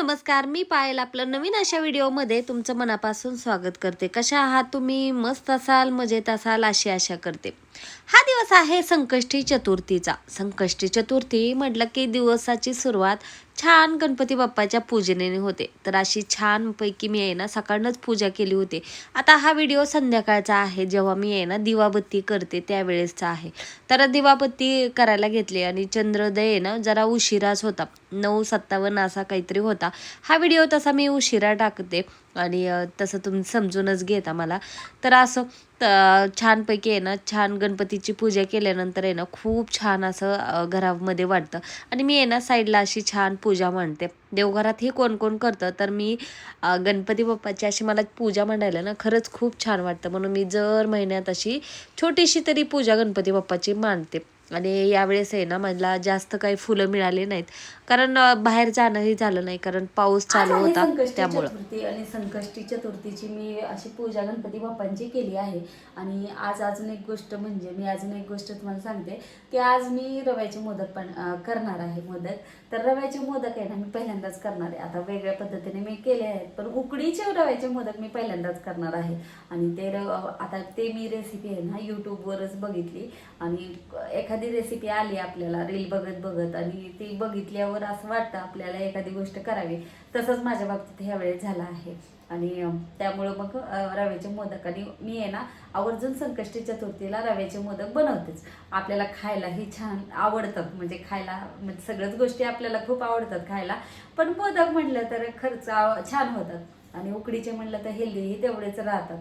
नमस्कार, मी पायल आपलं नवीन अशा व्हिडिओमध्ये तुमचं मनापासून स्वागत करते. कशा आहात तुम्ही? मस्त असाल, मजेत असाल अशी आशा करते. हा दिवस आहे संकष्टी चतुर्थीचा. संकष्टी चतुर्थी म्हटलं की दिवसाची सुरुवात छान गणपती बाप्पाच्या पूजनेने होते. तर अशी छानपैकी मी आहे ना सकाळनंच पूजा केली होती. आता हा व्हिडिओ संध्याकाळचा आहे, जेव्हा मी आहे ना दिवाबत्ती करते त्यावेळेसचा आहे. तर दिवाबत्ती करायला घेतली आणि चंद्रोदय आहे ना जरा उशिराच होता, 9:57 असा काहीतरी होता. हा व्हिडिओ तसा मी उशिरा टाकते आणि तसं तुम्ही समजूनच घेता मला. तर असं छानपैकी आहे ना छान गणपतीची पूजा केल्यानंतर आहे ना खूप छान असं घरामध्ये वाटतं. आणि मी आहे ना साईडला अशी छान पूजा मांडते. देवघरातही कोण कोण करतं, तर मी गणपती बाप्पाची अशी मला पूजा मांडायला ना खरंच खूप छान वाटतं. म्हणून मी दर महिन्यात अशी छोटीशी तरी पूजा गणपती बाप्पाची मांडते. आणि यावेळेस आहे ना मला जास्त काही फुलं मिळाली नाहीत, कारण बाहेर जाणंही झालं नाही, कारण पाऊस आज चालू आहे होता संकष्टी त्यामुळं. चतुर्थी आणि संकष्टी चतुर्थीची मी अशी पूजा गणपती बाप्पांची केली आहे. आणि आज अजून एक गोष्ट म्हणजे मी अजून एक गोष्ट तुम्हाला सांगते की आज मी रव्याचे मोदक पण करणार आहे. तर रव्याचे मोदक आहे ना मी पहिल्यांदाच करणार आहे. आता वेगळ्या पद्धतीने मी केले आहेत, पण उकडीचे रव्याचे मोदक मी पहिल्यांदाच करणार आहे. आणि आता ते मी रेसिपी आहे ना यूट्यूबवरच बघितली. आणि एखादी रेसिपी आली आपल्याला रील बघत बघत आणि ती बघितल्यावर असं वाटतं आपल्याला एखादी गोष्ट करावी. तसंच माझ्या बाबतीत ह्या वेळेस झालं आहे. आणि त्यामुळं मग रव्याचे मोदक आणि मी आहे ना आवर्जून संकष्टी चतुर्थीला रव्याचे मोदक बनवतेच. आपल्याला खायलाही छान आवडतात, म्हणजे खायला म्हणजे सगळ्याच गोष्टी आपल्याला खूप आवडतात खायला, पण मोदक म्हटलं तर खर्च छान होतात आणि उकडीचे म्हटलं तर हेल्दीही तेवढेच राहतात.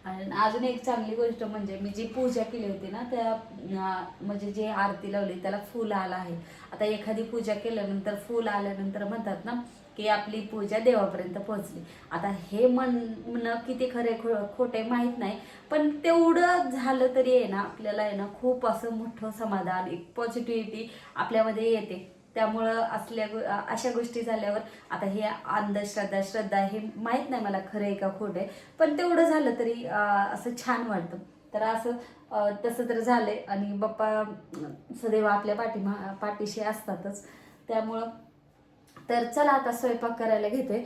आणि अजून एक चांगली गोष्ट म्हणजे मी जी पूजा केली होती ना त्या म्हणजे जे आरती लावली त्याला फूल आलं आहे. आता एखादी पूजा केल्यानंतर फूल आल्यानंतर म्हणतात ना की आपली पूजा देवापर्यंत पोहोचली. आता हे म्हणणं किती खरे खोटे माहीत नाही, पण तेवढं झालं तरी आहे ना आपल्याला आहे ना खूप असं मोठं समाधान, एक पॉझिटिव्हिटी आपल्यामध्ये येते. त्यामुळं अशा गोष्टी झाल्यावर आता हे श्रद्धा हे माहीत नाही मला खरं आहे का खोटं आहे, पण तेवढं झालं तरी असं छान वाटतं. तर असं तसं तर झालंय आणि बाप्पा सदैव आपल्या पाठीशी असतातच. त्यामुळं तर चला आता स्वयंपाक करायला घेते.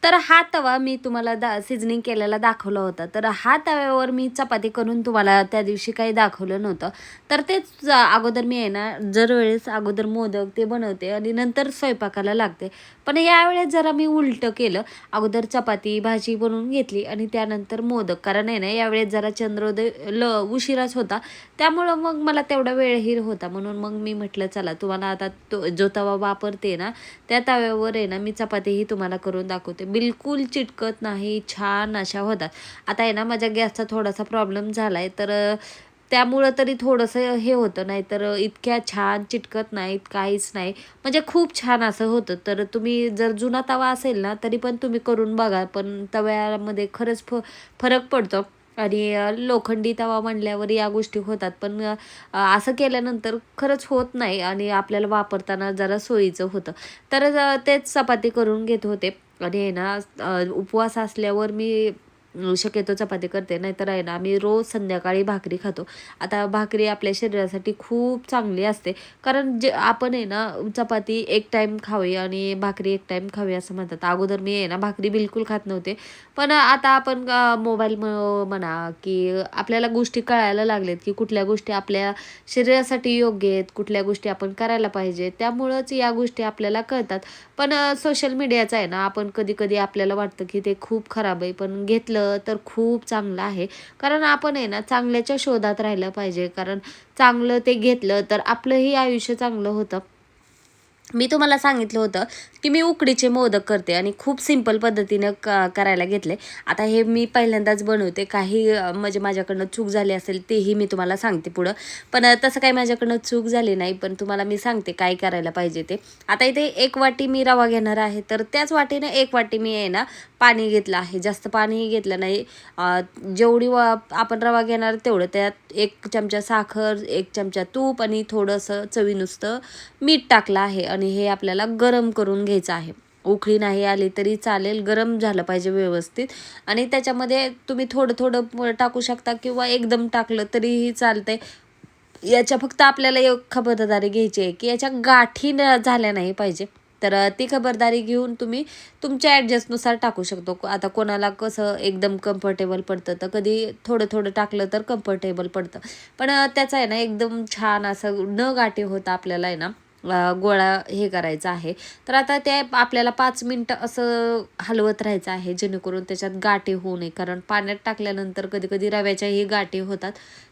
तर हा तवा मी तुम्हाला सिझनिंग केलेला दाखवला होता. तर हा तव्यावर मी चपाती करून तुम्हाला त्या दिवशी काही दाखवलं नव्हतं. तर तेच अगोदर मी आहे ना दरवेळेस अगोदर मोदक ते बनवते आणि नंतर स्वयंपाकाला लागते. पण यावेळेस जरा मी उलटं केलं. अगोदर चपाती भाजी बनवून घेतली आणि त्यानंतर मोदक, कारण आहे ना यावेळेस जरा चंद्रोदय उशिराच होता, त्यामुळं मग मला तेवढा वेळही होता. म्हणून मग मी म्हटलं चला तुम्हाला आता जो तवा वापरते ना त्या तव्यावर आहे ना मी चपातीही तुम्हाला करून दाखवते. बिलकुल चिटकत नाही, छान अशा होतात. आता आहे ना माझ्या गॅसचा थोडासा प्रॉब्लेम झाला आहे, तर त्यामुळं तरी थोडंसं हे होतं, नाही तर इतक्या छान चिटकत नाहीत, काहीच नाही. म्हणजे खूप छान असं होतं. तर तुम्ही जर जुना तवा असेल ना तरी पण तुम्ही करून बघा, पण तव्यामध्ये खरंच फरक पडतो. आणि लोखंडी तवा म्हणल्यावर या गोष्टी होतात, पण असं केल्यानंतर खरंच होत नाही आणि आपल्याला वापरताना जरा सोयीचं होतं. तर तेच चपाती करून घेत होते. आणि आहे ना उपवास असल्यावर मी शक्यतो चपाती करते, नाहीतर आहे ना आम्ही रोज संध्याकाळी भाकरी खातो. आता भाकरी आपल्या शरीरासाठी खूप चांगली असते, कारण जे आपण आहे ना चपाती एक टाईम खावी आणि भाकरी एक टाईम खावी असं म्हणतात. अगोदर मी आहे ना भाकरी बिलकुल खात नव्हते, पण आता आपण मोबाईल म्हणा की आपल्याला गोष्टी कळायला लागलेत की कुठल्या गोष्टी आपल्या शरीरासाठी योग्य आहेत, कुठल्या गोष्टी आपण करायला पाहिजे, त्यामुळंच या गोष्टी आपल्याला कळतात. पण सोशल मीडियाचं आहे ना आपण कधी कधी आपल्याला वाटतं की ते खूप खराब आहे, पण घेतलं तर खूप चांगलं आहे. कारण आपण आहे ना चांगल्याच्या शोधात राहिलं पाहिजे, कारण चांगलं ते घेतलं तर आपलंही आयुष्य चांगलं होतं. मी तुम्हाला सांगितलं होतं की मी उकडीचे मोदक करते आणि खूप सिंपल पद्धतीनं करायला घेतले. आता हे मी पहिल्यांदाच बनवते. काही म्हणजे माझ्याकडनं चूक झाली असेल तेही मी तुम्हाला सांगते पुढं. पण तसं काही माझ्याकडनं चूक झाली नाही, पण तुम्हाला मी सांगते काय करायला पाहिजे ते. आता इथे 1 वाटी मी रवा घेणार आहे, तर त्याच वाटीनं 1 वाटी मी आहे ना पाणी घेतलं आहे. जास्त पाणीही घेतलं नाही. जेवढी आपण रवा घेणार तेवढं, त्यात 1 चमचा साखर, 1 चमचा तूप आणि थोडंसं चवीनुसार मीठ टाकलं आहे आणि हे आपल्याला गरम करून घ्यायचं आहे. उकळी नाही आली तरी चालेल, गरम झालं पाहिजे व्यवस्थित. आणि त्याच्यामध्ये तुम्ही थोडं थोडं टाकू शकता किंवा एकदम टाकलं तरीही चालतंय. याच्या फक्त आपल्याला एक खबरदारी घ्यायची आहे की याच्या गाठी झाल्या नाही पाहिजे. तर ती खबरदारी घेऊन तुम्ही तुमच्या ॲडजस्टनुसार टाकू शकतो. आता कोणाला कसं एकदम कम्फर्टेबल पडतं, तर कधी थोडं थोडं टाकलं तर कम्फर्टेबल पडतं. पण त्याचं आहे ना एकदम छान असं न गाठी होता आपल्याला आहे ना गोळा हे करायचा आहे. तर आता ते आपल्याला 5 मिनटं असं हलवत राहायचं आहे, जेणेकरून त्याच्यात गाठी होऊ नये. कारण पाण्यात टाकल्यानंतर कधी कधी रव्याच्याही गाठी होतात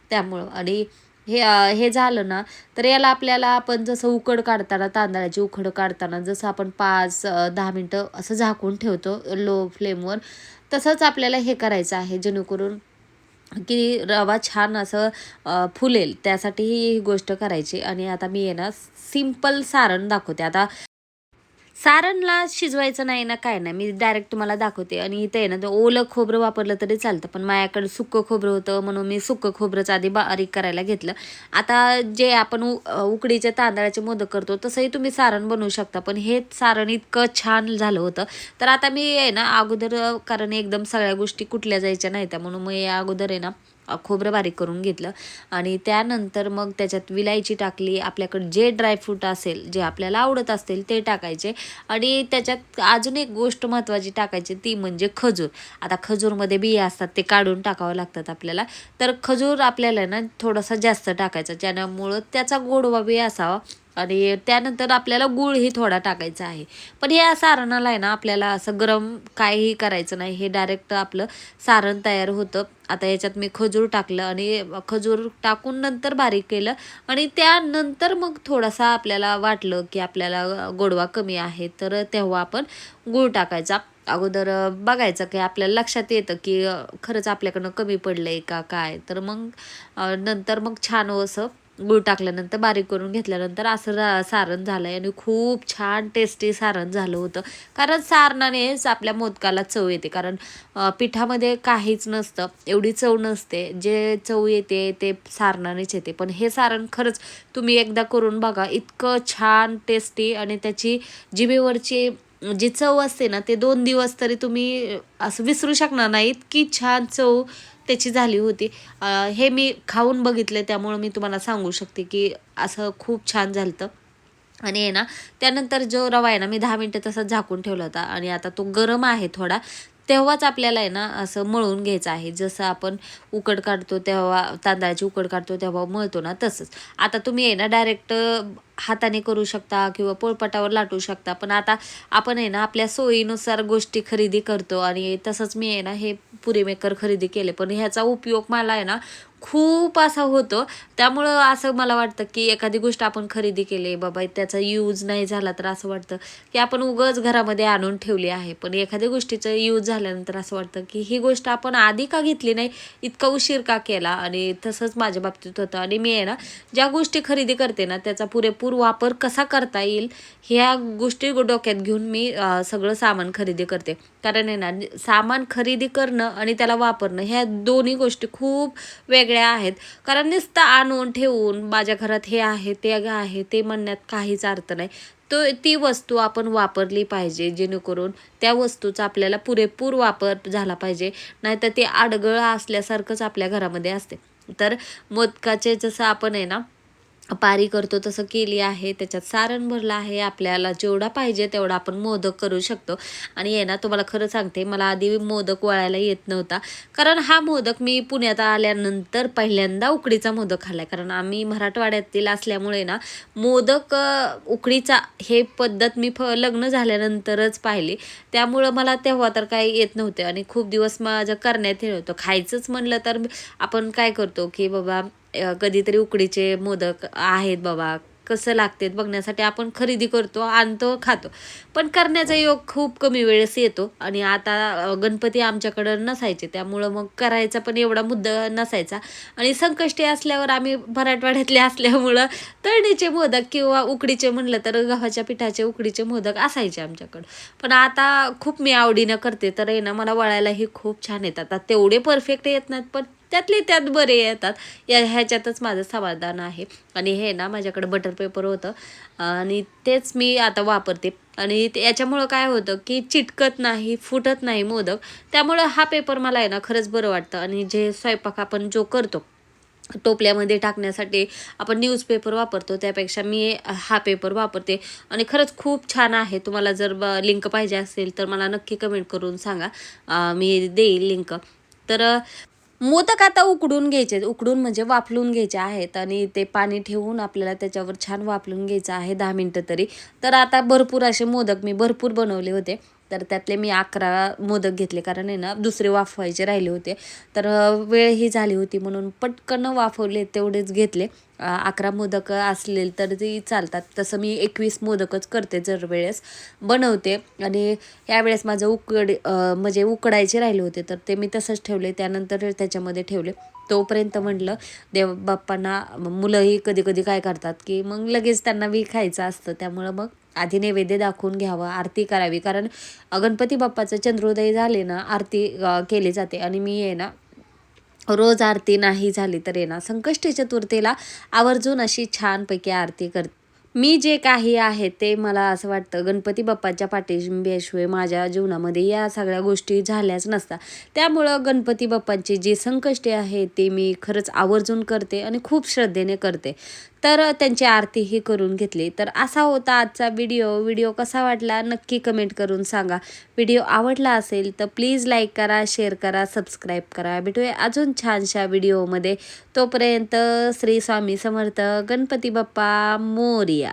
त्यामुळं. आणि हे झालं ना, तर याला आपल्याला आपण जसं उकड काढताना, तांदळाची उकड काढताना जसं आपण 5-10 मिनटं असं झाकून ठेवतो लो फ्लेमवर, तसंच आपल्याला हे करायचं आहे, जेणेकरून की रवा छान असं फुलेल. त्यासाठी ही गोष्ट करायची. आणि आता मी आहे ना सिंपल सारण दाखवते. आता सारणला शिजवायचं नाही ना, काय नाही, मी डायरेक्ट तुम्हाला दाखवते. आणि इथे आहे ना, ते ओलं खोबरं वापरलं तरी चालतं, पण माझ्याकडे सुक्कं खोबरं होतं म्हणून मी सुक्कं खोबरंच आधी बारीक करायला घेतलं. आता जे आपण उकडीचे तांदळाचे मोदक करतो तसंही तुम्ही सारण बनवू शकता, पण हे सारण इतकं छान झालं होतं. तर आता मी आहे ना अगोदर, कारण एकदम सगळ्या गोष्टी कुठल्या जायच्या नाही त्या, म्हणून मी अगोदर आहे ना खोबरं बारीक करून घेतलं. आणि त्यानंतर मग त्याच्यात विलायची टाकली. आपल्याकडे जे ड्रायफ्रूट असेल, जे आपल्याला आवडत असतील ते टाकायचे. आणि त्याच्यात अजून एक गोष्ट महत्त्वाची टाकायची, ती म्हणजे खजूर. आता खजूरमध्ये बिया असतात, ते काढून टाकावं लागतात आपल्याला. तर खजूर आपल्याला ना थोडासा जास्त टाकायचा, ज्यामुळं त्याचा गोडवा बी असावा. आणि त्यानंतर आपल्याला गूळही थोडा टाकायचा आहे. पण या सारणाला आहे ना आपल्याला असं गरम काहीही करायचं नाही, हे डायरेक्ट आपलं सारण तयार होतं. आता याच्यात मी खजूर टाकलं आणि खजूर टाकून नंतर बारीक केलं. आणि त्यानंतर मग थोडासा आपल्याला वाटलं की आपल्याला गोडवा कमी आहे, तर तेव्हा आपण गूळ टाकायचा. अगोदर बघायचं की आपल्याला लक्षात येतं की खरंच आपल्याकडनं कमी पडलं आहे का काय. तर मग नंतर मग छान असं गूळ टाकल्यानंतर बारीक करून घेतल्यानंतर असं सारण झालं आहे. आणि खूप छान टेस्टी सारण झालं होतं. कारण सारणानेच आपल्या मोदकाला चव येते. कारण पिठामध्ये काहीच नसतं, एवढी चव नसते. जे चव येते ते सारणानेच येते. पण हे सारण खरंच तुम्ही एकदा करून बघा, इतकं छान टेस्टी. आणि त्याची जिभेवरची जी चव असते ना, ते 2 दिवस तरी तुम्ही असं विसरू शकणार नाही, इतकी छान चव त्याची झाली होती. हे मी खाऊन बघितले, त्यामुळं मी तुम्हाला सांगू शकते की असं खूप छान झालं होतं. आणि आहे ना त्यानंतर जो रवा आहे ना, मी 10 मिनटं तसंच झाकून ठेवला होता. आणि आता तो गरम आहे थोडा, तेव्हाच आपल्याला आहे ना असं मळून घ्यायचं आहे. जसं आपण उकड काढतो तेव्हा, तांदळाची उकड काढतो तेव्हा मळतो ना, तसंच. आता तुम्ही आहे ना डायरेक्ट हाताने करू शकता किंवा पोळपाटावर लाटू शकता. पण आता आपण आहे ना आपल्या सोयीनुसार गोष्टी खरेदी करतो. आणि तसंच मी आहे ना हे पुरी मेकर खरेदी केले, पण ह्याचा उपयोग मला आहे ना खूप असा होतो. त्यामुळं असं मला वाटतं की एखादी गोष्ट आपण खरेदी केली बाबा, त्याचा यूज नाही झाला तर असं वाटतं की आपण उगाच घरामध्ये आणून ठेवली आहे. पण एखाद्या गोष्टीचं यूज झाल्यानंतर असं वाटतं की ही गोष्ट आपण आधी का घेतली नाही, इतका उशीर का केला. आणि तसंच माझ्या बाबतीत होतं. आणि मी आहे ना ज्या गोष्टी खरेदी करते ना, त्याचा पुरेपूर वापर कसा करता येईल ह्या गोष्टी डोक्यात घेऊन मी सगळं सामान खरेदी करते. कारण आहे ना सामान खरेदी करणं आणि त्याला वापरणं, ह्या दोन्ही गोष्टी खूप वेगळ्या आहेत. कारण नुसतं आणून ठेवून माझ्या घरात हे आहे ते आहे ते म्हणण्यात काहीच अर्थ नाही. ती वस्तू आपण वापरली पाहिजे, जेणेकरून त्या वस्तूचा आपल्याला पुरेपूर वापर झाला पाहिजे. नाहीतर ते अडगळ असल्यासारखंच आपल्या घरामध्ये असते. तर मोदकाचे जसं आपण आहे ना पारी करतो तसं केली आहे. त्याच्यात सारण भरलं आहे. आपल्याला जेवढा पाहिजे तेवढा आपण मोदक करू शकतो. आणि आहे ना तुम्हाला खरं सांगते, मला आधी मोदक वळायला येत नव्हता. कारण हा मोदक मी पुण्यात आल्यानंतर पहिल्यांदा उकडीचा मोदक खाल्ला. कारण आम्ही मराठवाड्यातील असल्यामुळे ना मोदक उकडीचा हे पद्धत मी लग्न झाल्यानंतरच पाहिली. त्यामुळं मला तेव्हा तर काही येत नव्हते. आणि खूप दिवस माझं करण्यात येत होतं. खायचंच म्हणलं तर आपण काय करतो की बाबा कधीतरी उकडीचे मोदक आहेत बाबा, कसं लागते बघण्यासाठी आपण खरेदी करतो, आणतो, खातो. पण करण्याचा योग खूप कमी वेळेस येतो आणि आता गणपती आमच्याकडं नसायचे, त्यामुळं मग करायचा पण एवढा मुद्दा नसायचा. आणि संकष्टी असल्यावर आम्ही मराठवाड्यातले असल्यामुळं तळणीचे मोदक किंवा उकडीचे म्हणलं तर गव्हाच्या पिठाचे उकडीचे मोदक असायचे आमच्याकडं. पण आता खूप मी आवडीनं करते, तर आहे ना मला वळायलाही खूप छान येतात. आता तेवढे परफेक्ट येत नाहीत, पण त्यातले त्यात बरे येतात. ह्याच्यातच माझं समाधान आहे. आणि हे ना माझ्याकडे बटर पेपर होतं आणि तेच मी आता वापरते. आणि याच्यामुळं काय होतं की चिटकत नाही, फुटत नाही मोदक. त्यामुळं हा पेपर मला आहे ना खरंच बरं वाटतं. आणि जे स्वयंपाक आपण जो करतो टोपल्यामध्ये टाकण्यासाठी आपण न्यूजपेपर वापरतो, त्यापेक्षा मी हा पेपर वापरते आणि खरंच खूप छान आहे. तुम्हाला जर लिंक पाहिजे असेल तर मला नक्की कमेंट करून सांगा, मी देईल लिंक. तर मोदक आता उकडून घ्यायचे, उकडून म्हणजे वाफलून घ्यायचे आहेत आणि ते पाणी ठेवून आपल्याला त्याच्यावर छान वाफलून घ्यायचं आहे 10 मिनटं तरी. तर आता भरपूर असे मोदक मी भरपूर बनवले होते, तर त्यातले मी 11 मोदक घेतले, कारण आहे ना दुसरे वाफवायचे राहिले होते. तर वेळ ही झाली होती म्हणून पटकन वाफवले, तेवढेच घेतले. 11 मोदक असले तर ती चालतात. तसं मी 21 मोदकच करते जर वेळेस बनवते. आणि यावेळेस माझं म्हणजे उकडायचे राहिले होते, तर ते मी तसंच ठेवले. त्यानंतर त्याच्यामध्ये ठेवले. तोपर्यंत म्हटलं देव बाप्पांना, मुलंही कधी कधी काय करतात की मग लगेच त्यांना खायचं असतं, त्यामुळं मग आधी नैवेद्य दाखवून घ्यावं, आरती करावी. कारण गणपती बाप्पाचं चंद्रोदय झाले ना आरती केली जाते. आणि मी आहे ना रोज आरती नाही झाली तर आहे ना संकष्टी चतुर्थीला आवर्जून अशी छानपैकी आरती करते. मी जे काही आहे ते मला असं वाटतं गणपती बाप्पाच्या पाठिंब्याशिवाय माझ्या जीवनामध्ये या सगळ्या गोष्टी झाल्याच नसतात. त्यामुळं गणपती बाप्पांची जी संकष्टी आहे ते मी खरंच आवर्जून करते आणि खूप श्रद्धेने करते. तर त्यांची आरतीही करून घेतली. तर असा होता आजचा व्हिडिओ कसा वाटला नक्की कमेंट करून सांगा. व्हिडिओ आवडला असेल तर प्लीज लाईक करा, शेअर करा, सबस्क्राईब करा. भेटूया अजून छानशा व्हिडिओमध्ये. तोपर्यंत श्री स्वामी समर्थ, गणपती बाप्पा मोरया.